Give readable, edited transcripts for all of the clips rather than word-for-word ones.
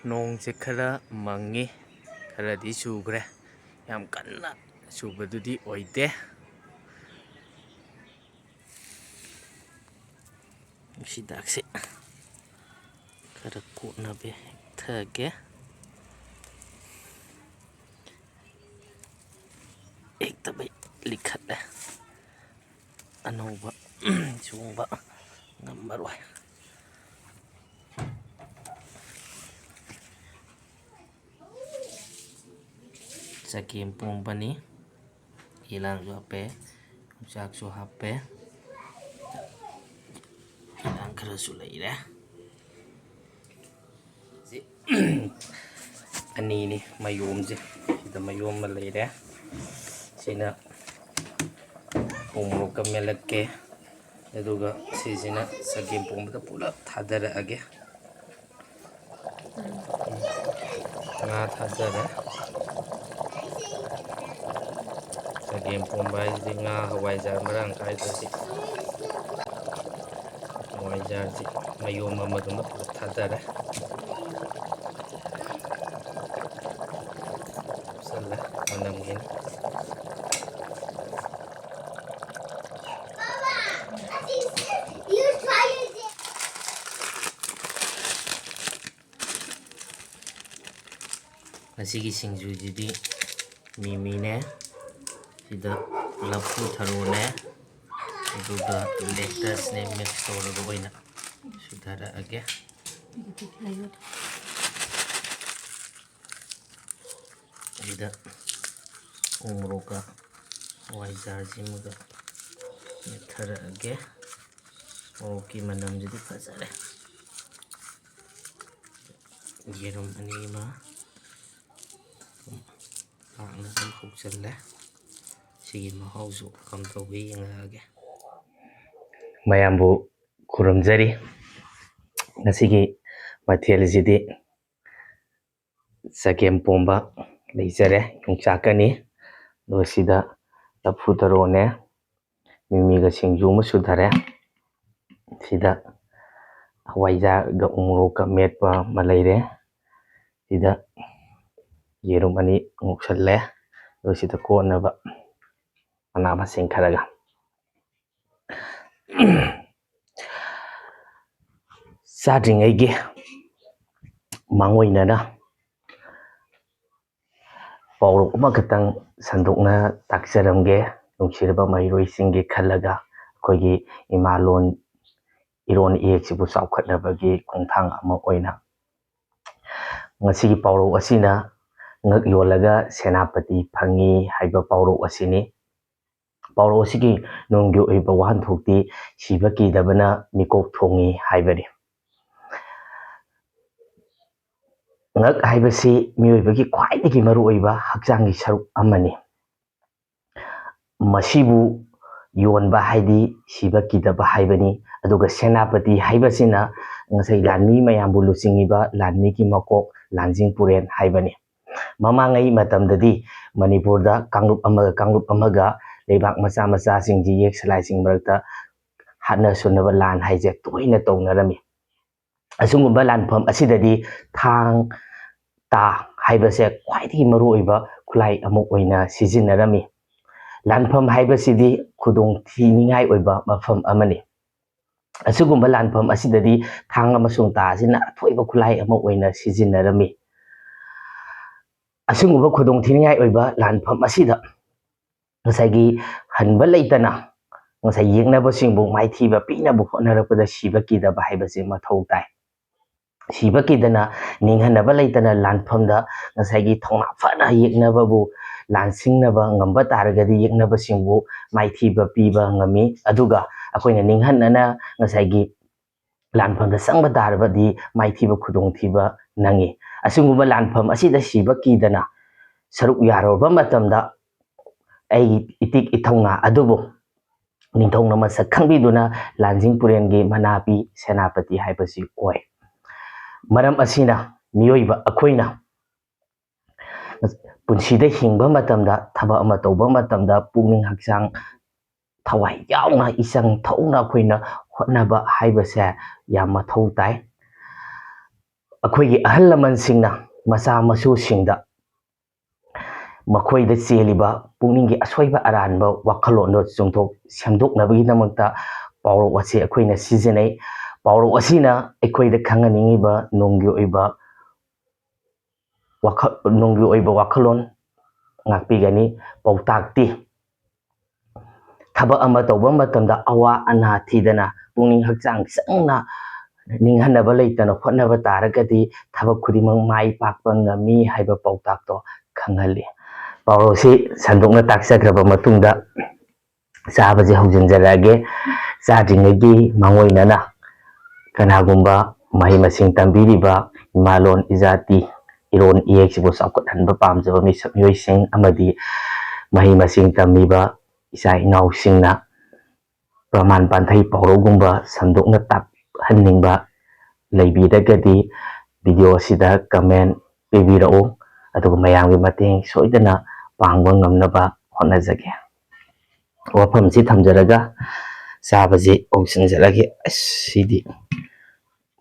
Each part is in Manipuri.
ꯅꯣꯡꯁꯦ ꯈꯔ ꯃꯪꯉꯤ, ꯈꯔꯗꯤ ꯆꯨꯈ꯭ꯔꯦ. ꯌꯥꯝ ꯀꯟꯅ ꯆꯨꯕꯗꯨꯗꯤ ꯑꯣꯏꯗꯦ. ꯍꯤꯗꯥꯛꯁꯦ ꯈꯔ ꯀꯣꯠꯅꯕ ꯍꯦꯛꯊꯒꯦ. ꯍꯦꯛꯇꯕꯩ ꯂꯤꯈꯠꯂꯦ. ꯑꯅꯧꯕ ꯆꯣꯡꯕ ꯉꯝꯃꯔꯣꯏ. ꯆꯒꯦꯝ ꯄꯣꯝꯕꯅꯤ. ꯌꯦꯂꯥꯡꯁꯨ ꯍꯥꯞꯄꯦ, ꯌꯣꯡꯆꯥꯛꯁꯨ ꯍꯥꯞꯄꯦ, ꯌꯦꯂꯥꯡ ꯈꯔꯁꯨ ꯂꯩꯔꯦ. ꯑꯅꯤꯅꯤ ꯃꯌꯣꯝꯁꯦ. ꯁꯤꯗ ꯃꯌꯣꯝ ꯑꯃ ꯂꯩꯔꯦ. ꯁꯤꯅ ꯎꯃꯣꯔꯣꯛꯀ ꯃꯦꯠꯂꯛꯀꯦ. ꯑꯗꯨꯒ ꯁꯤꯁꯤꯅ ꯆꯒꯦꯝ ꯄꯣꯝꯕꯗ ꯄꯨꯂꯞ ꯊꯥꯗꯔꯛꯑꯒꯦ. ꯉꯥ ꯊꯥꯗꯔꯦ. ꯆꯒꯦꯝ ꯄꯣꯝꯕ ꯍꯥꯏꯁꯤꯗꯤ ꯉꯥ ꯍꯋꯥꯏꯖꯥꯔ ꯃꯔꯥꯡ ꯀꯥꯏꯗ꯭ꯔꯗꯤ. ꯍꯋꯥꯏꯖꯥꯔꯁꯤ ꯃꯌꯣꯝ ꯑꯃꯗꯨꯃ ꯄꯨꯂꯞ ꯊꯥꯗꯔꯦ. ꯍꯥꯞꯆꯜꯂꯦ ꯃꯅꯝꯒꯤꯅꯤ. ꯉꯁꯤꯒꯤ ꯁꯤꯡꯖꯨꯁꯤꯗꯤ ꯃꯤꯃꯤꯅꯦ, ꯁꯤꯗ ꯂꯐꯨ ꯊꯔꯣꯅꯦ, ꯑꯗꯨꯒ ꯂꯦꯛꯇꯁꯅꯦ ꯃꯤꯛꯁ ꯇꯧꯔꯒ ꯑꯣꯏꯅ ꯁꯨꯊꯔꯛꯑꯒꯦ. ꯁꯤꯗ ꯎꯃꯣꯔꯣꯛꯀ ꯍꯋꯥꯏꯖꯥꯔꯁꯤꯃꯒ ꯃꯦꯠꯊꯔꯛꯑꯒꯦ. ꯃꯣꯔꯣꯛꯀꯤ ꯃꯅꯝꯁꯤꯗꯤ ꯐꯖꯔꯦ. ꯌꯦꯔꯨꯝ ꯑꯅꯤ ꯑꯃ ꯄꯥꯛꯅ ꯑꯗꯨꯝ ꯍꯧꯖꯤꯜꯂꯦ. ꯁꯤꯒꯤ ꯃꯍꯥꯎꯁꯨ ꯀꯝꯗꯧꯋꯤ ꯌꯦꯡꯉꯛꯑꯒꯦ. ꯃꯌꯥꯝꯕꯨ ꯈꯨꯔꯨꯝꯖꯔꯤ. ꯉꯁꯤꯒꯤ ꯃꯊꯦꯜꯁꯤꯗꯤ ꯆꯒꯦꯝ ꯄꯣꯝꯕ ꯂꯩꯖꯔꯦ, ꯌꯣꯡꯆꯥꯛꯀꯅꯤ. ꯑꯗꯨꯒ ꯁꯤꯗ ꯂꯐꯨ ꯊꯔꯣꯅꯦ, ꯃꯤꯃꯤꯒ ꯁꯤꯡꯖꯨ ꯑꯃ ꯁꯨꯊꯔꯦ. ꯁꯤꯗ ꯍꯋꯥꯏꯖꯥꯔꯒ ꯎꯃꯣꯔꯣꯛꯀ ꯃꯦꯠꯄ ꯑꯃ ꯂꯩꯔꯦ. ꯁꯤꯗ ꯌꯦꯔꯨꯝ ꯑꯅꯤ ꯉꯧꯁꯜꯂꯦ. ꯑꯗꯨꯒ ꯁꯤꯗ ꯀꯣꯠꯅꯕ ꯃꯅꯥ ꯃꯁꯤꯡ ꯈꯔꯒ. ꯆꯥꯗ꯭ꯔꯤꯉꯩꯒꯤ ꯃꯥꯡꯑꯣꯏꯅꯅ ꯄꯥꯎꯔꯧ ꯑꯃꯈꯛꯇꯪ ꯁꯟꯗꯣꯛꯅ ꯇꯥꯛꯆꯔꯝꯒꯦ. ꯅꯨꯡꯁꯤꯔꯕ ꯃꯍꯩꯔꯣꯏꯁꯤꯡꯒꯤ ꯈꯜꯂꯒ ꯑꯩꯈꯣꯏꯒꯤ ꯏꯃꯥꯂꯣꯟ ꯏꯔꯣꯟ ꯏꯌꯦꯛꯁꯤꯕꯨ ꯆꯥꯎꯈꯠꯅꯕꯒꯤ ꯈꯣꯡꯊꯥꯡ ꯑꯃ ꯑꯣꯏꯅ. ꯉꯁꯤꯒꯤ ꯄꯥꯎꯔꯧ ꯑꯁꯤꯅ ꯉꯛ ꯌꯣꯜꯂꯒ ꯁꯦꯅꯥꯄꯇꯤ ꯐꯪꯉꯤ ꯍꯥꯏꯕ ꯄꯥꯎꯔꯧ ꯑꯁꯤꯅꯤ. ꯄꯥꯎꯔꯧ ꯑꯁꯤꯒꯤ ꯅꯨꯡꯒꯤ ꯑꯣꯏꯕ ꯋꯥꯍꯟꯊꯣꯛꯇꯤ ꯁꯤꯕ ꯀꯤꯗꯕꯅ ꯃꯤꯀꯣꯛ ꯊꯣꯡꯉꯤ ꯍꯥꯏꯕꯅꯤ. ꯉꯛ ꯍꯥꯏꯕꯁꯤ ꯃꯤꯑꯣꯏꯕꯒꯤ ꯈ꯭ꯋꯥꯏꯗꯒꯤ ꯃꯔꯨꯑꯣꯏꯕ ꯍꯛꯆꯥꯡꯒꯤ ꯁꯔꯨꯛ ꯑꯃꯅꯤ. ꯃꯁꯤꯕꯨ ꯌꯣꯟꯕ ꯍꯥꯏꯗꯤ ꯁꯤꯕ ꯀꯤꯗꯕ ꯍꯥꯏꯕꯅꯤ. ꯑꯗꯨꯒ ꯁꯦꯅꯥꯄꯇꯤ ꯍꯥꯏꯕꯁꯤꯅ ꯉꯁꯥꯏ ꯂꯥꯟꯃꯤ ꯃꯌꯥꯝꯕꯨ ꯂꯨꯆꯤꯡꯉꯤꯕ ꯂꯥꯟꯃꯤꯒꯤ ꯃꯀꯣꯛ ꯂꯥꯟꯖꯤꯡ ꯄꯨꯔꯦꯟ ꯍꯥꯏꯕꯅꯤ. ꯃꯃꯥꯡꯉꯩ ꯃꯇꯝꯗꯗꯤ ꯃꯅꯤꯄꯨꯔꯗ ꯀꯥꯡꯂꯨꯞ ꯑꯃꯒ ꯂꯩꯕꯥꯛ ꯃꯆꯥ ꯃꯆꯥꯁꯤꯡꯒꯤ ꯌꯦꯛ ꯁꯂꯥꯏꯁꯤꯡ ꯃꯔꯛꯇ ꯍꯥꯠꯅ ꯁꯨꯅꯕ ꯂꯥꯟ ꯍꯥꯏꯁꯦ ꯇꯣꯏꯅ ꯇꯧꯅꯔꯝꯃꯤ. ꯑꯁꯤꯒꯨꯝꯕ ꯂꯥꯟꯐꯝ ꯑꯁꯤꯗꯗꯤ ꯊꯥꯡ ꯇꯥ ꯍꯥꯏꯕꯁꯦ ꯈ꯭ꯋꯥꯏꯗꯒꯤ ꯃꯔꯨꯑꯣꯏꯕ ꯈꯨꯠꯂꯥꯏ ꯑꯃ ꯑꯣꯏꯅ ꯁꯤꯖꯤꯟꯅꯔꯝꯃꯤ. ꯂꯥꯟꯐꯝ ꯍꯥꯏꯕꯁꯤꯗꯤ ꯈꯨꯗꯣꯡꯊꯤꯅꯤꯡꯉꯥꯏ ꯑꯣꯏꯕ ꯃꯐꯝ ꯑꯃꯅꯤ. ꯑꯁꯤꯒꯨꯝꯕ ꯂꯥꯟꯐꯝ ꯑꯁꯤꯗꯗꯤ ꯊꯥꯡ ꯑꯃꯁꯨꯡ ꯇꯥ ꯑꯁꯤꯅ ꯑꯊꯣꯏꯕ ꯈꯨꯠꯂꯥꯏ ꯑꯃ ꯑꯣꯏꯅ ꯁꯤꯖꯤꯟꯅꯔꯝꯃꯤ. ꯑꯁꯤꯒꯨꯝꯕ ꯈꯨꯗꯣꯡꯊꯤꯅꯤꯡꯉꯥꯏ ꯑꯣꯏꯕ ꯂꯥꯟꯐꯝ ꯑꯁꯤꯗ ꯉꯁꯥꯏꯒꯤ ꯍꯟꯕ ꯂꯩꯇꯅ ꯉꯁꯥꯏ ꯌꯦꯛꯅꯕꯁꯤꯡꯕꯨ ꯃꯥꯏꯊꯤꯕ ꯄꯤꯅꯕ ꯍꯣꯠꯅꯔꯛꯄꯗ ꯁꯤꯕ ꯀꯤꯗꯕ ꯍꯥꯏꯕꯁꯤ ꯃꯊꯧ ꯇꯥꯏ. ꯁꯤꯕ ꯀꯤꯗꯅ ꯅꯤꯡꯍꯟꯅꯕ ꯂꯩꯇꯅ ꯂꯥꯟꯐꯝꯗ ꯉꯁꯥꯏꯒꯤ ꯊꯧꯅꯥ ꯐꯅ ꯌꯦꯛꯅꯕꯕꯨ ꯂꯥꯟꯁꯤꯡꯅꯕ ꯉꯝꯕ ꯇꯥꯔꯒꯗꯤ ꯌꯦꯛꯅꯕꯁꯤꯡꯕꯨ ꯃꯥꯏꯊꯤꯕ ꯄꯤꯕ ꯉꯝꯃꯤ. ꯑꯗꯨꯒ ꯑꯩꯈꯣꯏꯅ ꯅꯤꯡꯍꯟꯅꯅ ꯉꯁꯥꯏꯒꯤ ꯂꯥꯟꯐꯝꯗ ꯆꯪꯕ ꯇꯥꯔꯕꯗꯤ ꯃꯥꯏꯊꯤꯕ ꯈꯨꯗꯣꯡꯊꯤꯕ ꯅꯪꯉꯤ. ꯑꯁꯤꯒꯨꯝꯕ ꯂꯥꯟꯐꯝ ꯑꯁꯤꯗ ꯁꯤꯕ ꯀꯤꯗꯅ ꯁꯔꯨꯛ ꯌꯥꯔꯨꯔꯕ ꯃꯇꯝꯗ ꯑꯩꯒꯤ ꯏꯇꯤꯛ ꯏꯊꯧꯅꯥ ꯑꯗꯨꯕꯨ ꯅꯤꯡꯊꯧꯅ ꯃꯁꯛ ꯈꯪꯕꯤꯗꯨꯅ ꯂꯥꯟꯖꯤꯡ ꯄꯨꯔꯦꯟꯒꯤ ꯃꯅꯥ ꯄꯤ ꯁꯦꯅꯥꯄꯇꯤ ꯍꯥꯏꯕꯁꯤ ꯑꯣꯏ. ꯃꯔꯝ ꯑꯁꯤꯅ ꯃꯤꯑꯣꯏꯕ ꯑꯩꯈꯣꯏꯅ ꯄꯨꯟꯁꯤꯗ ꯍꯤꯡꯕ ꯃꯇꯝꯗ ꯊꯕꯛ ꯑꯃ ꯇꯧꯕ ꯃꯇꯝꯗ ꯄꯨꯛꯅꯤꯡ ꯍꯛꯆꯥꯡ ꯊꯋꯥꯏ ꯌꯥꯎꯅ ꯏꯆꯪ ꯊꯧꯅ ꯑꯩꯈꯣꯏꯅ ꯍꯣꯠꯅꯕ ꯍꯥꯏꯕꯁꯦ ꯌꯥꯝ ꯃꯊꯧ ꯇꯥꯏ. ꯑꯩꯈꯣꯏꯒꯤ ꯑꯍꯜ ꯂꯃꯟꯁꯤꯡꯅ ꯃꯆꯥ ꯃꯁꯨꯁꯤꯡꯗ ꯃꯈꯣꯏꯗ ꯆꯦꯜꯂꯤꯕ ꯄꯨꯛꯅꯤꯡꯒꯤ ꯑꯁꯣꯏꯕ ꯑꯔꯥꯟꯕ ꯋꯥꯈꯜꯂꯣꯟꯗꯣ ꯆꯨꯝꯊꯣꯛ ꯁꯦꯝꯗꯣꯛꯅꯕꯒꯤꯗꯃꯛꯇ ꯄꯥꯎꯔꯧ ꯑꯁꯤ ꯑꯩꯈꯣꯏꯅ ꯁꯤꯖꯤꯟꯅꯩ ꯄꯥꯎꯔꯧ ꯑꯁꯤꯅ ꯑꯩꯈꯣꯏꯗ ꯈꯪꯍꯟꯅꯤꯡꯉꯤꯕ ꯅꯨꯡꯒꯤ ꯑꯣꯏꯕ ꯋꯥꯈꯜꯂꯣꯟ ꯉꯥꯛꯄꯤꯒꯅꯤ ꯄꯥꯎꯇꯥꯛꯇꯤ ꯊꯕꯛ ꯑꯃ ꯇꯧꯕ ꯃꯇꯝꯗ ꯑꯋꯥ ꯑꯅꯥ ꯊꯤꯗꯅ ꯄꯨꯛꯅꯤꯡ ꯍꯛꯆꯥꯡ ꯆꯪꯅ ꯅꯤꯡꯍꯟꯅꯕ ꯂꯩꯇꯅ ꯍꯣꯠꯅꯕ ꯇꯥꯔꯒꯗꯤ ꯊꯕꯛ ꯈꯨꯗꯤꯡꯃꯛ ꯃꯥꯏ ꯄꯥꯛꯄ ꯉꯝꯃꯤ ꯍꯥꯏꯕ ꯄꯥꯎꯇꯥꯛꯇꯣ ꯈꯪꯍꯜꯂꯤ ꯄꯥꯎꯔꯧꯁꯤ ꯁꯟꯗꯣꯛꯅ ꯇꯥꯛꯆꯈ꯭ꯔꯕ ꯃꯇꯨꯡꯗ ꯆꯥꯕꯁꯦ ꯍꯧꯖꯤꯟꯖꯔꯛꯑꯒꯦ ꯆꯥꯗ꯭ꯔꯤꯉꯩꯒꯤ ꯃꯥꯡꯑꯣꯏꯅꯅ ꯀꯅꯥꯒꯨꯝꯕ ꯃꯍꯩ ꯃꯁꯤꯡ ꯇꯝꯕꯤꯔꯤꯕ ꯏꯃꯥꯂꯣꯟ ꯏꯖꯥꯇꯤ ꯏꯔꯣꯟ ꯏꯌꯦꯛꯁꯤꯕꯨ ꯆꯥꯎꯈꯠꯍꯟꯕ ꯄꯥꯝꯖꯕ ꯃꯤꯑꯣꯏꯁꯤꯡ ꯑꯃꯗꯤ ꯃꯍꯩ ꯃꯁꯤꯡ ꯇꯝꯃꯤꯕ ꯏꯆꯥ ꯏꯅꯥꯎꯁꯤꯡꯅ ꯄ꯭ꯔꯃꯥꯟ ꯄꯥꯟꯊꯩ ꯄꯥꯎꯔꯧꯒꯨꯝꯕ ꯁꯟꯗꯣꯛꯅ ꯇꯥꯛꯍꯟꯅꯤꯡꯕ ꯂꯩꯕꯤꯔꯒꯗꯤ ꯚꯤꯗꯤꯑꯣ ꯑꯁꯤꯗ ꯀꯃꯦꯟ ꯄꯤꯕꯤꯔꯛꯎ ꯑꯗꯨꯒ ꯃꯌꯥꯝꯒꯤ ꯃꯇꯦꯡ ꯁꯣꯏꯗꯅ ꯄꯥꯡꯕ ꯉꯝꯅꯕ ꯍꯣꯠꯅꯖꯒꯦ ꯋꯥꯐꯝꯁꯤ ꯊꯝꯖꯔꯒ ꯆꯥꯕꯁꯤ ꯍꯧꯖꯤꯟꯖꯔꯒꯦ ꯁꯤꯗꯤ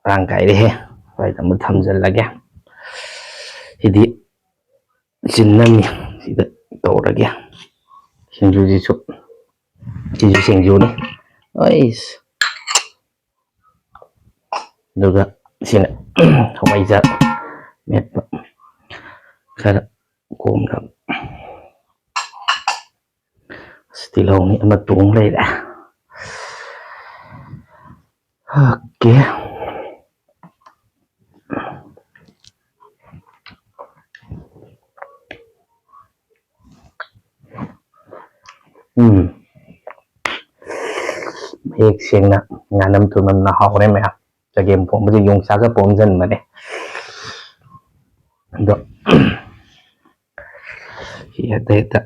ꯃꯔꯥꯡ ꯀꯥꯏꯔꯦꯍꯦ ꯁ꯭ꯋꯥꯏꯗ ꯑꯃꯨꯛ ꯊꯝꯖꯤꯜꯂꯒꯦ ꯁꯤꯗꯤ ꯆꯤꯟꯅꯅꯤ ꯁꯤꯗ ꯇꯧꯔꯒꯦ ꯁꯤꯡꯖꯨꯁꯤꯁꯨ ꯁꯤꯁꯨ ꯁꯤꯡꯖꯨꯅꯤ ꯑꯗꯨꯒ ꯁꯤꯅ ꯍꯋꯥꯏꯖꯥꯔ ꯃꯦꯠꯄ ꯈꯔ ꯀꯣꯝꯅ ꯇꯤꯜꯍꯧꯅꯤ ꯑꯃ ꯇꯣꯡ ꯂꯩꯔꯦ ꯑꯣꯀꯦ ꯃꯌꯦꯛ ꯁꯦꯡꯅ ꯉꯥꯅꯝ ꯊꯨꯝꯅꯝꯅ ꯍꯥꯎꯔꯦ ꯃꯌꯥꯝ ꯆꯒꯦꯝ ꯄꯣꯝꯕꯁꯦ ꯌꯣꯡꯆꯥꯛꯒ ꯄꯣꯝꯁꯤꯟꯕꯅꯦ ꯑꯗꯣ ꯍꯦꯛꯇ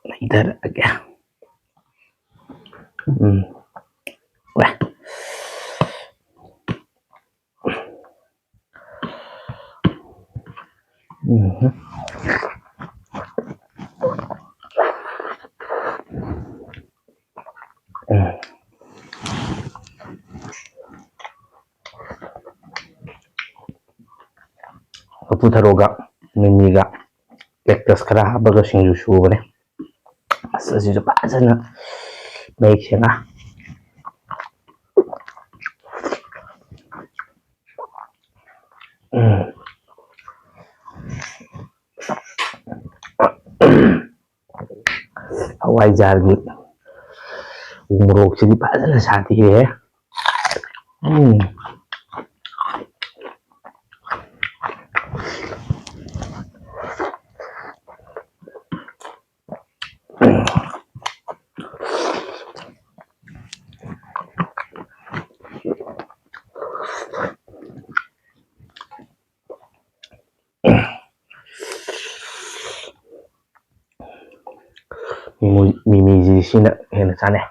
ꯂꯩꯊꯔꯛꯑꯒꯦ ꯂꯐꯨ ꯊꯔꯣꯒ ꯃꯤꯃꯤꯒ ꯀꯦꯛꯇꯁ ꯈꯔ ꯍꯥꯞꯄꯒ ꯁꯤꯡꯖꯨ ꯁꯨꯕꯅꯦ ꯑꯁꯤꯁꯨ ꯐꯖꯅ ꯃꯌꯦꯛ ꯁꯦꯡꯅ ꯍꯋꯥꯏꯖꯥꯔꯒꯤ ꯃꯣꯔꯣꯛꯁꯤꯗꯤ ꯐꯖꯅ ꯁꯥꯊꯤꯔꯦ ꯃꯤꯃꯤꯁꯤꯅ ꯍꯦꯟꯅ ꯆꯥꯅꯩ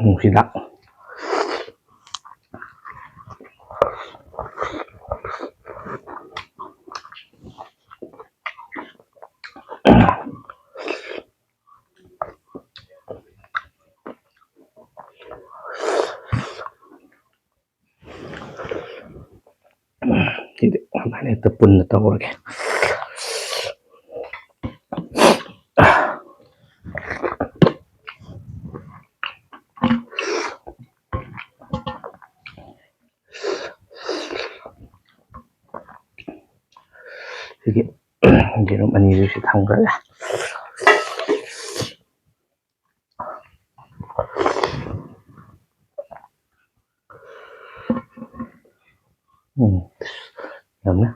ꯅꯨꯡꯁꯤꯗꯥꯛ ꯁꯤꯗꯤ ꯑꯗꯨꯃꯥꯏꯅ ꯍꯦꯛꯇ ꯄꯨꯟꯅ ꯇꯧꯔꯒꯦ ꯁꯤꯒꯤ ꯌꯦꯔꯨꯝ ꯑꯅꯤꯁꯨ ꯊꯝꯈ꯭ꯔꯒꯦ ꯌꯥꯝꯅ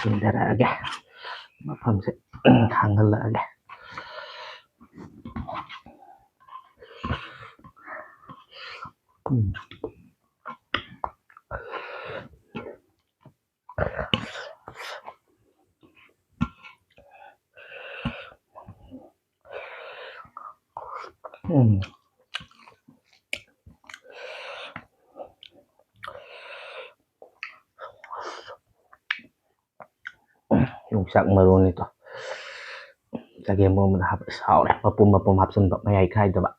Sindarage mafamse hangalage yung sak maroon ito lagyan mo muna saure mapum hapsun ba mayay kay diba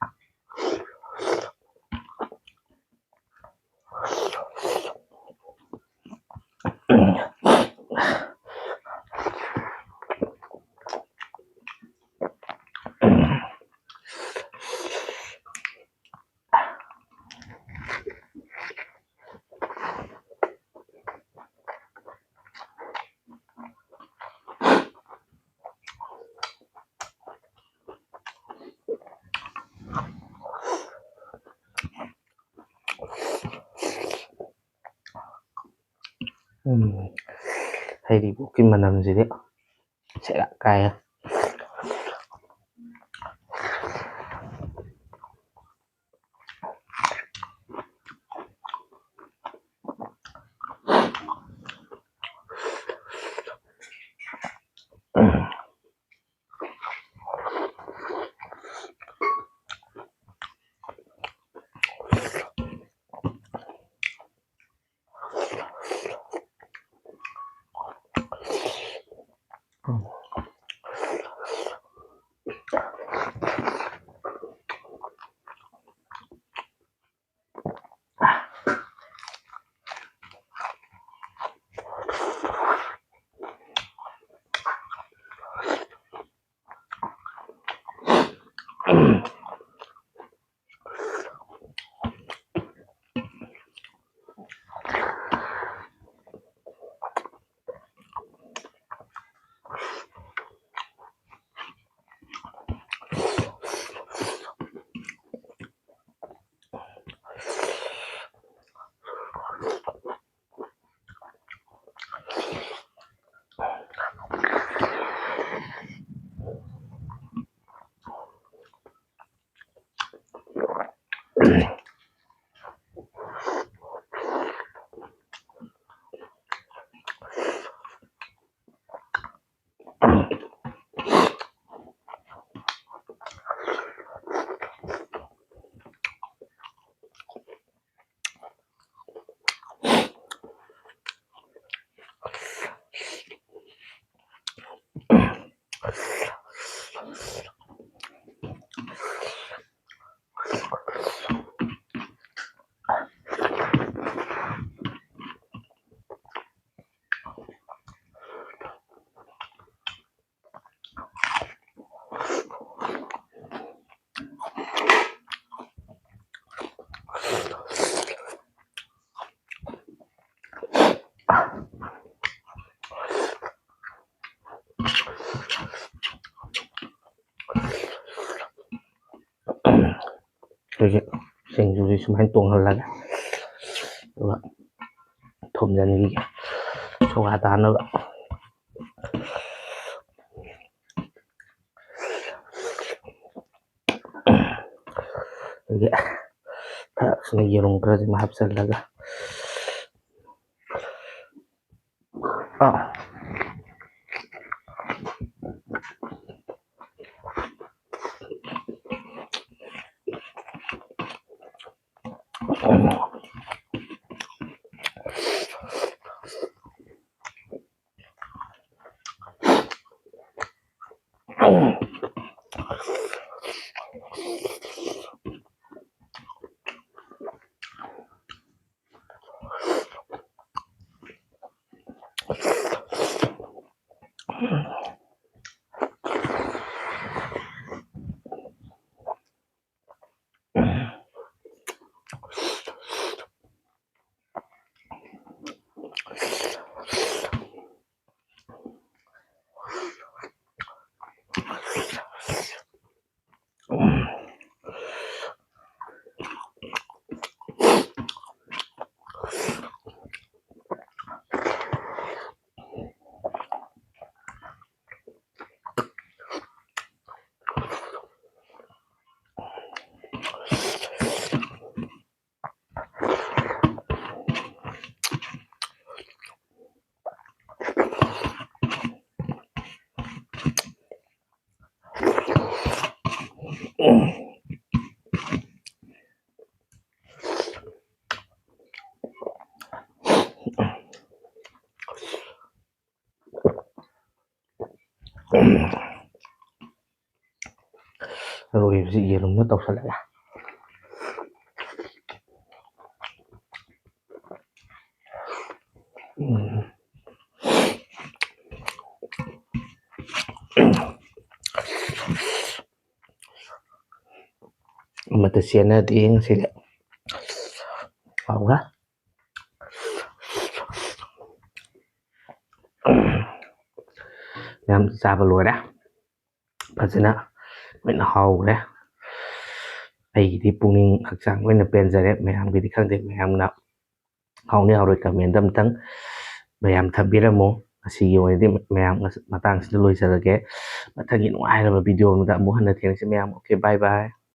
hay di bukin manam sini saya kaya 이렇게 생주를 좀 활동하려고 그거 톰자는 이게 좋아하다 하나가 이게 다 이런 거지 뭐 합살다가 rồi gì gì nó tộc sao lại mà từ xưa nay thì anh sẽ quá nam xa vào lùi đó và xin ạ mình hầu đấy ai thì bùng ninh hạc sang mình là bên giờ đấy mẹ em bị khăng định mẹ em nào hầu này hầu rồi cả miền tâm tấn mẹ em thầm biết là mô sử dụng thì mẹ em mà tăng sẽ lùi sẽ là cái mà thằng nhìn ngoài là video nó đã muốn hành là thiền sẽ mẹ em ok bye bye